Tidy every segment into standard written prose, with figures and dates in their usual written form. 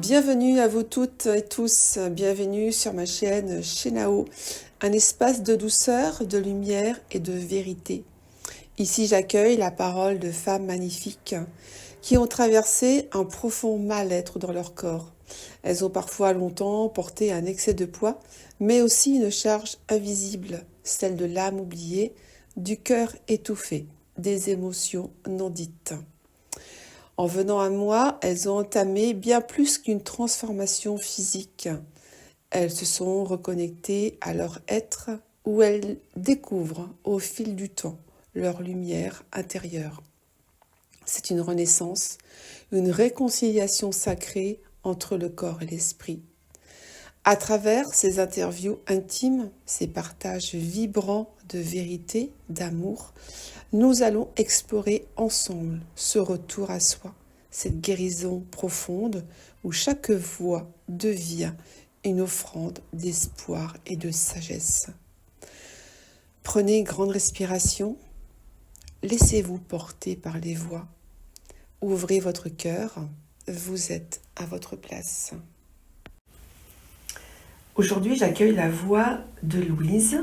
Bienvenue à vous toutes et tous, bienvenue sur ma chaîne Shenao, un espace de douceur, de lumière et de vérité. Ici j'accueille la parole de femmes magnifiques qui ont traversé un profond mal-être dans leur corps. Elles ont parfois longtemps porté un excès de poids, mais aussi une charge invisible, celle de l'âme oubliée, du cœur étouffé, des émotions non dites. En venant à moi, elles ont entamé bien plus qu'une transformation physique. Elles se sont reconnectées à leur être où elles découvrent au fil du temps leur lumière intérieure. C'est une renaissance, une réconciliation sacrée entre le corps et l'esprit. À travers ces interviews intimes, ces partages vibrants de vérité, d'amour, nous allons explorer ensemble ce retour à soi, cette guérison profonde où chaque voix devient une offrande d'espoir et de sagesse. Prenez une grande respiration, laissez-vous porter par les voix, ouvrez votre cœur, vous êtes à votre place. Aujourd'hui, j'accueille la voix de Louise.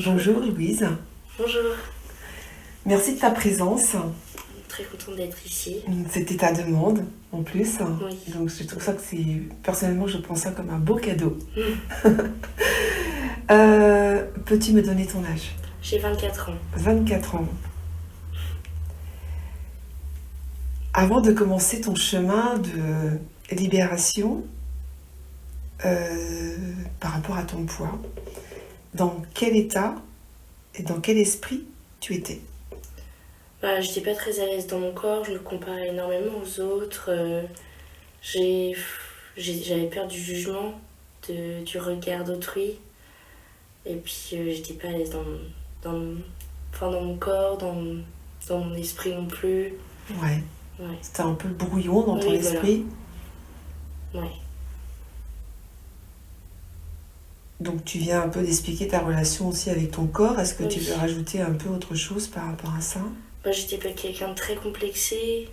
Bonjour Louise. Bonjour. Merci de ta présence. Très contente d'être ici. C'était ta demande en plus. Oui. Donc je trouve ça que c'est... Personnellement, je prends ça comme un beau cadeau. Peux-tu me donner ton âge ? J'ai 24 ans. 24 ans. Avant de commencer ton chemin de libération par rapport à ton poids, dans quel état et dans quel esprit tu étais ? Je n'étais pas très à l'aise dans mon corps, je me comparais énormément aux autres. J'avais peur du jugement, du regard d'autrui. Et puis j'étais pas à l'aise dans mon corps, dans mon esprit non plus. Ouais. C'était un peu brouillon dans ton esprit. Voilà. Ouais. Donc tu viens un peu d'expliquer ta relation aussi avec ton corps. Est-ce que tu veux rajouter un peu autre chose par rapport à ça ? J'étais pas quelqu'un de très complexé,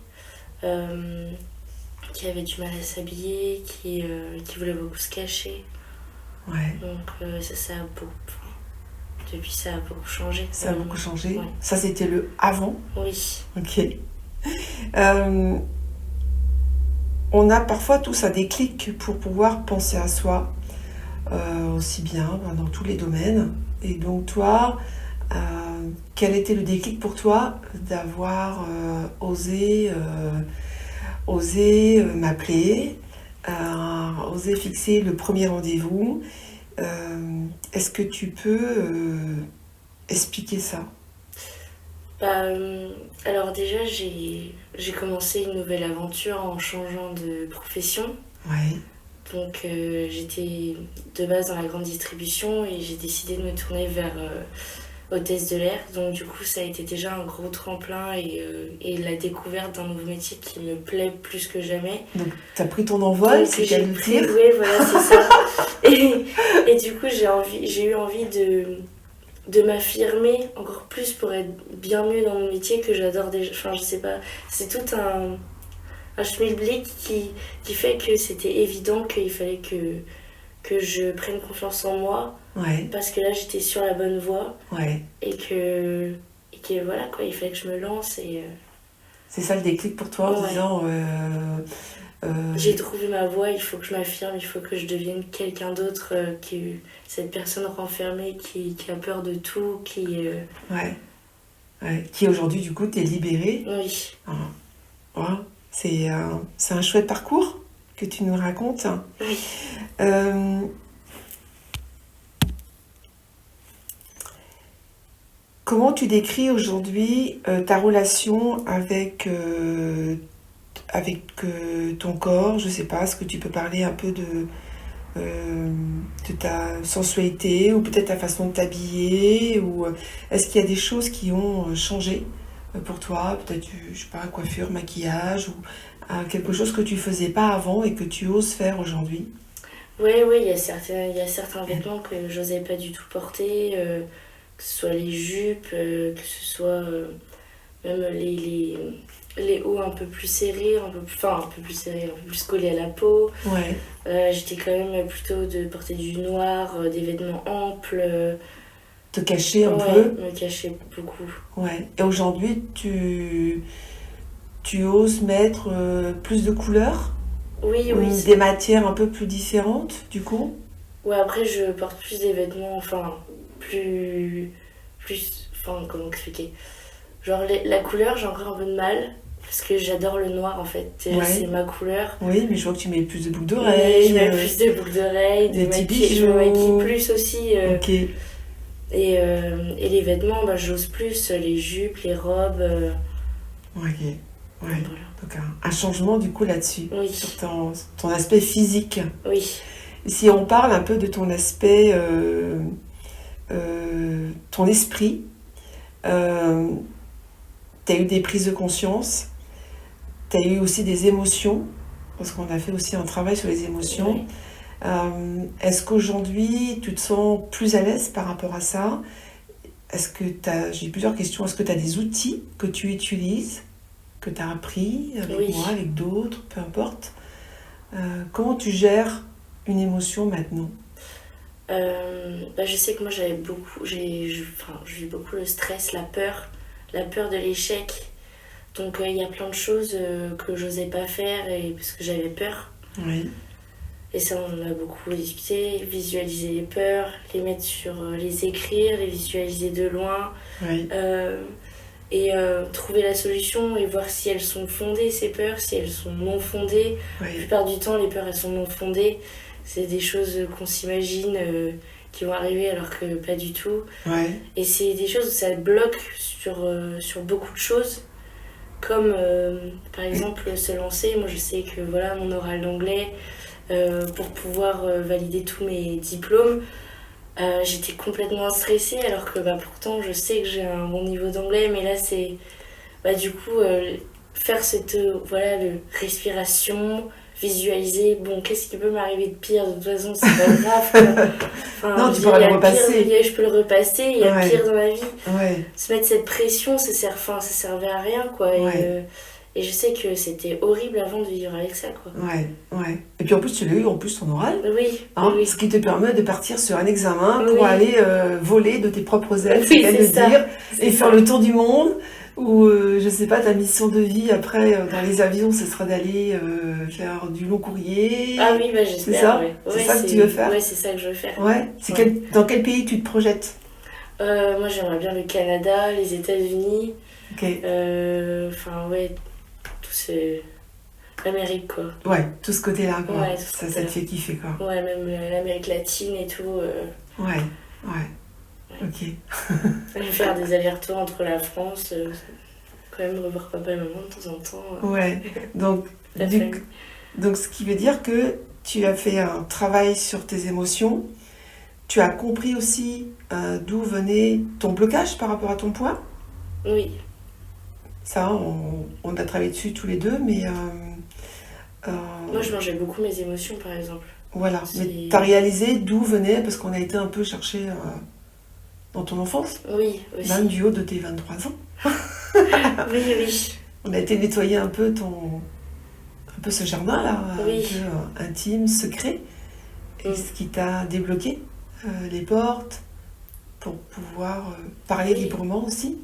qui avait du mal à s'habiller, qui voulait beaucoup se cacher. Ouais. Donc ça a beaucoup... Depuis, ça a beaucoup changé. Ça a beaucoup changé. Ouais. Ça, c'était le avant. Oui. Ok. On a parfois tous un déclic pour pouvoir penser à soi, aussi bien dans tous les domaines. Et donc toi, quel était le déclic pour toi d'avoir osé m'appeler, osé fixer le premier rendez-vous ? Est-ce que tu peux expliquer ça ? Alors déjà, j'ai commencé une nouvelle aventure en changeant de profession. Ouais. Donc j'étais de base dans la grande distribution et j'ai décidé de me tourner vers hôtesse de l'air. Donc du coup, ça a été déjà un gros tremplin et la découverte d'un nouveau métier qui me plaît plus que jamais. Donc t'as pris ton envol, c'est qu'à le dire. Oui, voilà, c'est ça. Et du coup, j'ai eu envie de m'affirmer encore plus pour être bien mieux dans mon métier que j'adore déjà. Enfin, je sais pas, c'est tout un schmilblick qui fait que c'était évident qu'il fallait que je prenne confiance en moi. Ouais. Parce que là, j'étais sur la bonne voie. Ouais. Et que voilà, quoi, il fallait que je me lance. C'est ça le déclic pour toi, en disant... J'ai trouvé ma voie, il faut que je m'affirme, il faut que je devienne quelqu'un d'autre, cette personne renfermée qui a peur de tout, qui... Ouais. Qui aujourd'hui, du coup, t'es libérée. Oui. Ouais. C'est un chouette parcours que tu nous racontes. Oui. Comment tu décris aujourd'hui ta relation avec ton corps ? Je sais pas, est-ce que tu peux parler un peu de ta sensualité ou peut-être ta façon de t'habiller, ou est-ce qu'il y a des choses qui ont changé pour toi, peut-être, je sais pas, coiffure, maquillage, ou quelque chose que tu faisais pas avant et que tu oses faire aujourd'hui ? Oui, il y a certains vêtements que j'osais pas du tout porter, que ce soit les jupes, que ce soit même les hauts un peu plus serrés, un peu plus serrés, un peu plus collés à la peau. Ouais. J'étais quand même plutôt de porter du noir, des vêtements amples. Te cacher un Ouais, peu. me cacher beaucoup. Ouais. Et aujourd'hui, tu oses mettre plus de couleurs, Oui, oui. des matières un peu plus différentes, du coup. Ouais, après, je porte plus des vêtements, comment expliquer? Genre, la couleur, j'ai encore un peu de mal, parce que j'adore le noir, en fait. Ouais. C'est ma couleur. Oui, mais je vois que tu mets plus de boucles Mais d'oreilles. je mets plus de boucles d'oreilles, des petits je me maquille bijoux. plus aussi. Ok. Et les vêtements, j'ose plus, les jupes, les robes. Ok. Ouais. Voilà. Donc un changement du coup là-dessus, Oui, sur ton aspect physique. oui, Si on parle un peu de ton aspect, ton esprit, tu as eu des prises de conscience, tu as eu aussi des émotions, parce qu'on a fait aussi un travail sur les émotions. oui. Est-ce qu'aujourd'hui tu te sens plus à l'aise par rapport à ça? J'ai plusieurs questions, est-ce que tu as des outils que tu utilises, que tu as appris avec Oui. moi, avec d'autres, peu importe? Comment tu gères une émotion maintenant? Je sais que moi j'avais beaucoup, j'ai eu beaucoup le stress, la peur de l'échec. Donc il y a plein de choses que j'osais pas faire parce que j'avais peur. Oui, Et ça on en a beaucoup discuté, visualiser les peurs, les écrire, les visualiser de loin. oui, Trouver la solution et voir si elles sont fondées, ces peurs, si elles sont non fondées. La oui, plupart du temps, les peurs, elles sont non fondées. C'est des choses qu'on s'imagine qui vont arriver alors que pas du tout. oui, Et c'est des choses où ça bloque sur beaucoup de choses. Comme par exemple se lancer. Moi, je sais que voilà, mon oral d'anglais, pour pouvoir valider tous mes diplômes, j'étais complètement stressée alors que pourtant je sais que j'ai un bon niveau d'anglais, mais là c'est du coup faire cette respiration, visualiser bon qu'est-ce qui peut m'arriver de pire, de toute façon c'est pas grave quoi. Enfin, non, je tu veux dire, pourras il y a le le pire, repasser. je peux le repasser, il y a Ouais. pire dans ma vie. Ouais, Se mettre cette pression ça servait à rien quoi. Ouais. Et je sais que c'était horrible avant de vivre avec ça quoi. ouais, ouais. Et puis en plus, tu l'as eu en plus ton oral, Oui, hein, oui, ce qui te permet de partir sur un examen pour Oui. aller voler de tes propres ailes, Oui, c'est le cas de c'est ça. dire, C'est et faire ça. le tour du monde. Ou je sais pas, ta mission de vie après dans les avions, ce sera d'aller faire du long courrier. Ah oui, C'est j'espère. ça? Ouais. C'est Ouais, ça que tu veux faire? Ouais, c'est ça que je veux faire. Ouais. Ouais. Dans quel pays tu te projettes? Moi, j'aimerais bien le Canada, les États-Unis. Ok. Tout c'est l'Amérique, quoi. Ouais, tout ce côté-là, quoi. Ouais, tout ce Ça côté-là. te fait kiffer, quoi. Ouais, même l'Amérique latine et tout. Ouais, ouais. Ok. Je vais faire des allers-retours entre la France, quand même revoir papa et maman de temps en temps. Ouais. Donc, La du- famille. donc, ce qui veut dire que tu as fait un travail sur tes émotions. Tu as compris aussi d'où venait ton blocage par rapport à ton poids. Oui, Ça, on a travaillé dessus tous les deux, mais moi je mangeais beaucoup mes émotions par exemple. voilà. Mais C'est- tu as réalisé d'où venait, parce qu'on a été un peu chercher dans ton enfance, Oui, aussi. même du haut de tes 23 ans. Oui, oui. On a été nettoyer un peu ce jardin-là, Oui. un peu intime, secret, et Mm. ce qui t'a débloqué les portes pour pouvoir parler Oui. librement aussi.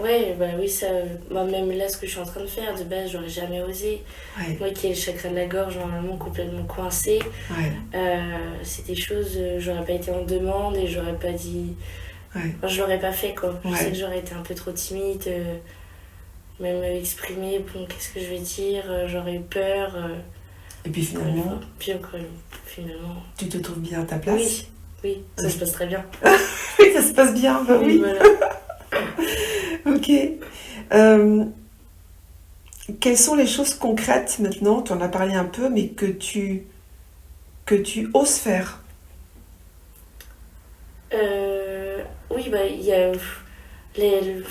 Ouais, oui, ça. Même là, ce que je suis en train de faire, de base, j'aurais jamais osé. Ouais, Moi qui ai le chakra de la gorge normalement complètement coincé, ouais, c'est des choses, j'aurais pas été en demande et j'aurais pas dit. ouais. Enfin, je l'aurais pas fait quoi. Je Ouais. sais que j'aurais été un peu trop timide, même exprimer, bon, qu'est-ce que je vais dire, j'aurais eu peur. Et puis Encore une finalement, fois. Puis encore finalement. tu te trouves bien à ta place. Oui, oui, ça se passe très bien. Oui, ça se passe bien, bah oui. Voilà. Ok. Quelles sont les choses concrètes maintenant, tu en as parlé un peu, mais que tu oses faire? Oui, il y a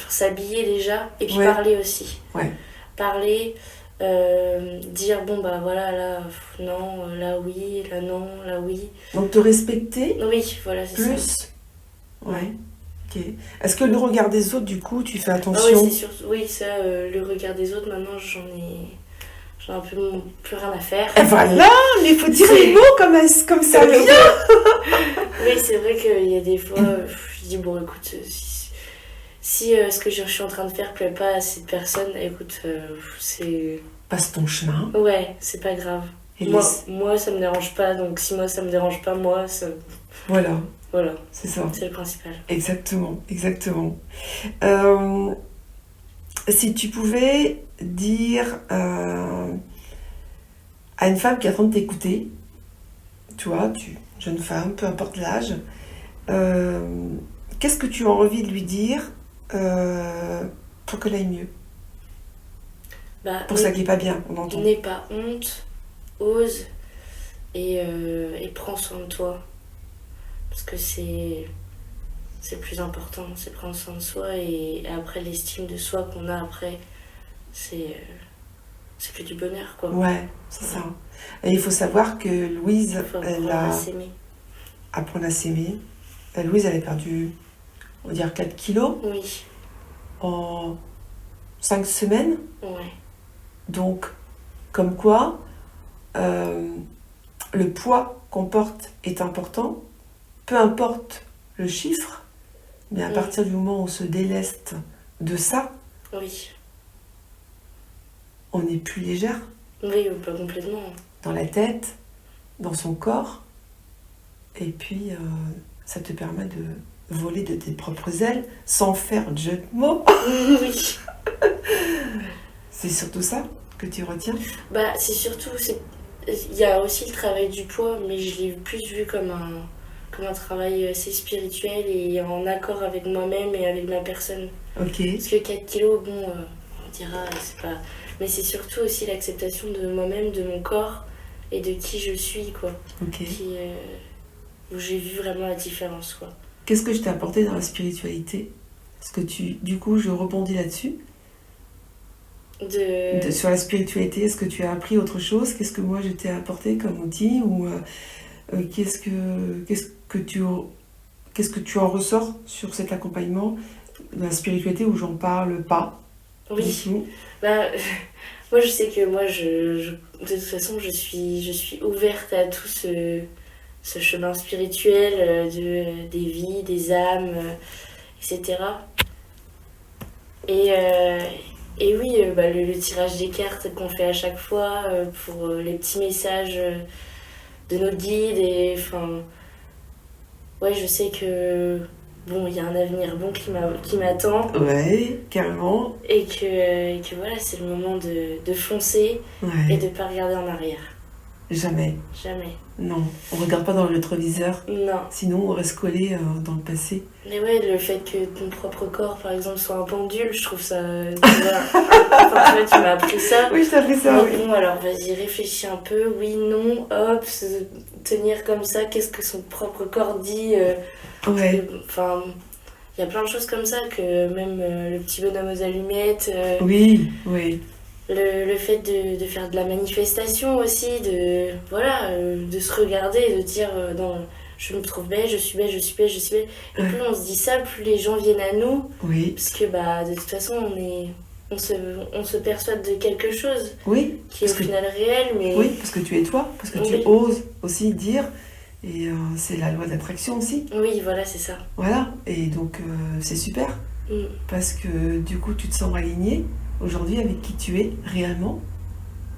s'habiller déjà et puis Ouais. parler aussi. Ouais. Parler, dire bon voilà, là non, là oui, là non, là oui. Donc te respecter Oui, voilà, c'est ça. plus. Ouais. Ok. Ok. Est-ce que le regard des autres, du coup, tu fais Ah oui, attention? c'est sûr. Oui, ça, le regard des autres, maintenant, j'en ai un peu plus rien à faire. Et voilà, mais il faut dire C'est- les mots comme ça vient. Oui, c'est vrai qu'il y a des fois, je dis, bon, écoute, si ce que je suis en train de faire plaît pas à cette personne, écoute, c'est... Passe ton chemin. Ouais, c'est pas grave. Et Moi, ça me dérange pas, donc si moi, ça me dérange pas, moi, ça... Voilà, Voilà, c'est ça. c'est le principal. Exactement, exactement. Euh, Si tu pouvais dire à une femme qui est en train de t'écouter, tu vois, jeune femme, peu importe l'âge, euh, qu'est-ce que tu as envie de lui dire pour qu'elle aille mieux? Bah, Pour ça qui n'est pas bien, on entend. n'aie pas honte, ose et prends soin de toi. Parce que c'est le plus important, c'est prendre soin de soi et après l'estime de soi qu'on a après, c'est que du bonheur quoi. Ouais, c'est ça. Et il faut savoir que Louise, Il faut elle apprendre à a s'aimer. apprendre à s'aimer. Louise, elle a perdu, on va dire, 4 kilos Oui, en 5 semaines. ouais, Donc, comme quoi, le poids qu'on porte est important, peu importe le chiffre, mais à partir du moment où on se déleste de ça, oui, on est plus légère oui, pas complètement. dans la tête, dans son corps, et puis ça te permet de voler de tes propres ailes sans faire de jeu de mots. Oui, C'est surtout ça que tu retiens? bah c'est surtout, il y a aussi le travail du poids, mais je l'ai plus vu comme un travail assez spirituel et en accord avec moi-même et avec ma personne. Ok, Parce que 4 kilos, bon, on dira, c'est pas... Mais c'est surtout aussi l'acceptation de moi-même, de mon corps et de qui je suis, quoi. ok. Où j'ai vu vraiment la différence, quoi. Qu'est-ce que je t'ai apporté dans la spiritualité? Parce que du coup, je rebondis là-dessus. Sur la spiritualité, est-ce que tu as appris autre chose? Qu'est-ce que moi je t'ai apporté comme outil? Ou qu'est-ce que tu en ressors sur cet accompagnement de la spiritualité où j'en parle pas Oui, du tout? bah, moi je sais que de toute façon, je suis ouverte à tout ce chemin spirituel des vies, des âmes, etc. Et oui, bah, le tirage des cartes qu'on fait à chaque fois pour les petits messages de notre guide. Et enfin, ouais, je sais que bon, il y a un avenir bon qui m'attend. Ouais, carrément. Et que voilà, c'est le moment de foncer et Ouais, de ne pas regarder en arrière. jamais. Jamais. Non, on regarde pas dans le rétroviseur. Non. Sinon, on reste collé dans le passé. Mais ouais, le fait que ton propre corps, par exemple, soit un pendule, je trouve ça... Voilà. Enfin, tu vois, tu m'as appris ça. Oui, je t'ai appris ça, Mais oui. bon, alors vas-y, réfléchis un peu. Oui, non, hop, se tenir comme ça, qu'est-ce que son propre corps dit Ouais, Enfin, il y a plein de choses comme ça que même le petit bonhomme aux allumettes... oui, oui. Le fait de faire de la manifestation aussi, de se regarder et de dire non, je me trouve belle, je suis belle, je suis belle, je suis belle. Et Ouais. plus on se dit ça, plus les gens viennent à nous, Oui, parce que bah, de toute façon, on se persuade de quelque chose oui. qui est au Parce que, final réel, mais oui, parce que tu es toi, parce que tu Oui. oses aussi dire. Et c'est la loi d'attraction aussi. oui, voilà, c'est ça. Voilà. Et donc, c'est super. Mm. Parce que du coup, tu te sens aligné aujourd'hui avec qui tu es réellement,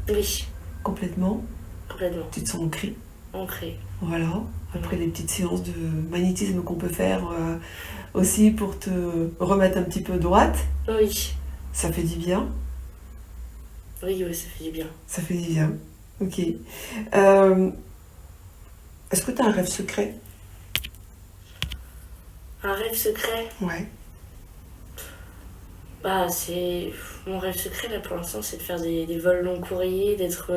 Oui, complètement. complètement, Tu te sens ancré. ancré. Voilà. Après les petites séances de magnétisme qu'on peut faire aussi pour te remettre un petit peu droite, Oui, ça fait du bien. oui, ça fait du bien. Ça fait du bien. Ok. Est-ce que tu as un rêve secret? Un rêve secret. Ouais. Bah, c'est mon rêve secret là pour l'instant, c'est de faire des vols long courriers, d'être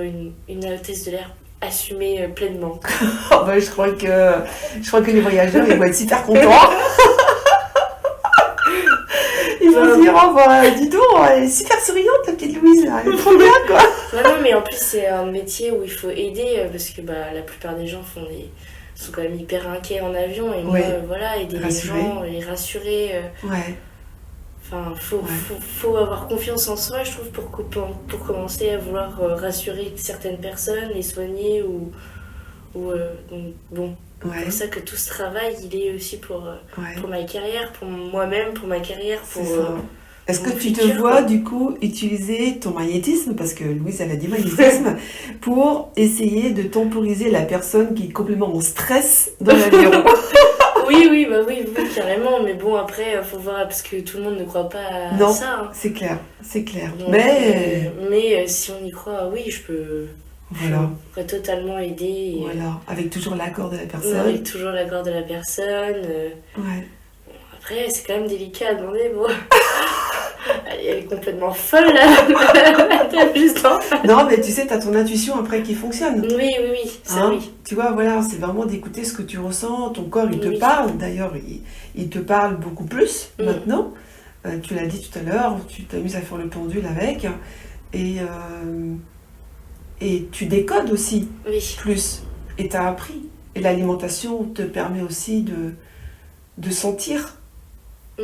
une hôtesse de l'air assumée pleinement. Oh, bah, je crois que les voyageurs ils vont être super contents. Ils vont se dire, oh bah dis donc, elle est super souriante la petite Louise là, elle est trop bien quoi. Non, mais en plus c'est un métier où il faut aider parce que bah, la plupart des gens sont quand même hyper inquiets en avion. Et Ouais. moi, voilà, aider Rassurer. les gens, les rassurer. Ouais. Enfin, faut, Ouais. faut avoir confiance en soi, je trouve, pour commencer à vouloir rassurer certaines personnes, les soigner donc, bon. Ouais. C'est pour ça que tout ce travail, il est aussi pour Ouais. ma carrière, pour moi-même, pour ma carrière, pour... C'est ça. Est-ce que mon tu te futur, vois quoi. du coup utiliser ton magnétisme, parce que Louise elle a dit magnétisme, pour essayer de temporiser la personne qui est complètement en stress dans l'avion? Oui, carrément. Mais bon, après, faut voir, parce que tout le monde ne croit pas à Non. ça. Hein. C'est clair, c'est clair. Donc, Mais si on y croit, oui, je voilà, pourrais totalement aider. voilà, avec toujours l'accord de la personne. Avec toujours l'accord de la personne. Ouais. Après, c'est quand même délicat à demander. Bon. Elle est complètement folle, là. T'as juste en face. Non, mais tu sais, t'as ton intuition après qui fonctionne. Oui, ça Hein, oui. tu vois, voilà, c'est vraiment d'écouter ce que tu ressens. Ton corps, il te Oui. parle. D'ailleurs, il te parle beaucoup plus Mm. maintenant. Tu l'as dit tout à l'heure, tu t'amuses à faire le pendule avec. Et tu décodes aussi Oui, plus. Et tu as appris. Et l'alimentation te permet aussi de sentir Mm.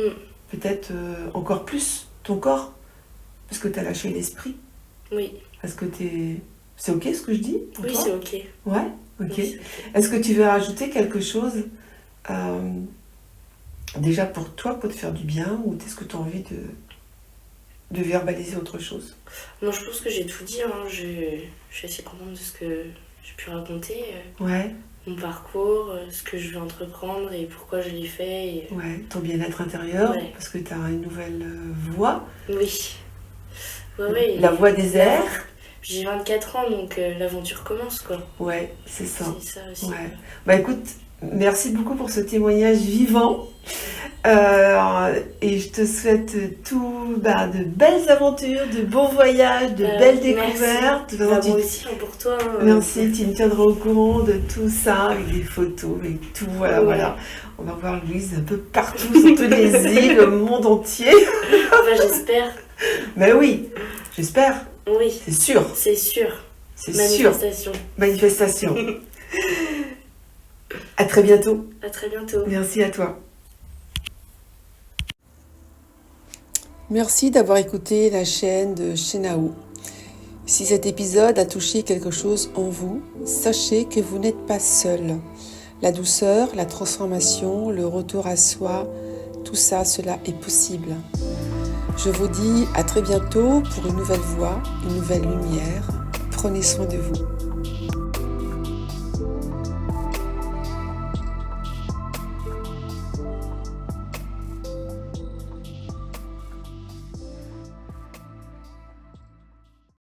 peut-être encore plus ton corps. Parce que tu as lâché l'esprit. oui. Parce que c'est ok ce que je dis pour Oui, toi? c'est ok. Ouais, ok. Oui, c'est ok. Est-ce que tu veux rajouter quelque chose déjà pour toi, pour te faire du bien, ou est-ce que tu as envie de verbaliser autre chose? Non, je pense que j'ai tout dit. Hein. Je suis assez contente de ce que j'ai pu raconter. Ouais, Mon parcours, ce que je vais entreprendre et pourquoi je l'ai fait. ouais, ton bien-être intérieur, Ouais. parce que tu as une nouvelle voix, Oui. Ouais, la voix des airs. J'ai 24 ans, donc l'aventure commence, quoi. Ouais, c'est ça. C'est ça aussi. Ouais. Bah écoute, merci beaucoup pour ce témoignage vivant. Et je te souhaite de belles aventures, de bons voyages, de belles Merci. découvertes. Bah, Vraiment, moi aussi, hein, pour toi. Hein, merci, tu me tiendras au courant de tout ça, avec des photos, avec tout, voilà, Ouais. voilà. On va voir Louise un peu partout, sur toutes les îles, le monde entier. Bah, j'espère. Mais oui, j'espère, Oui, c'est sûr, c'est sûr. c'est sûr. Manifestation. Manifestation. À très bientôt. À très bientôt. Merci à toi. Merci d'avoir écouté la chaîne de Shenao. Si cet épisode a touché quelque chose en vous, sachez que vous n'êtes pas seul. La douceur, la transformation, le retour à soi, tout ça, cela est possible. Je vous dis à très bientôt pour une nouvelle voix, une nouvelle lumière. Prenez soin de vous.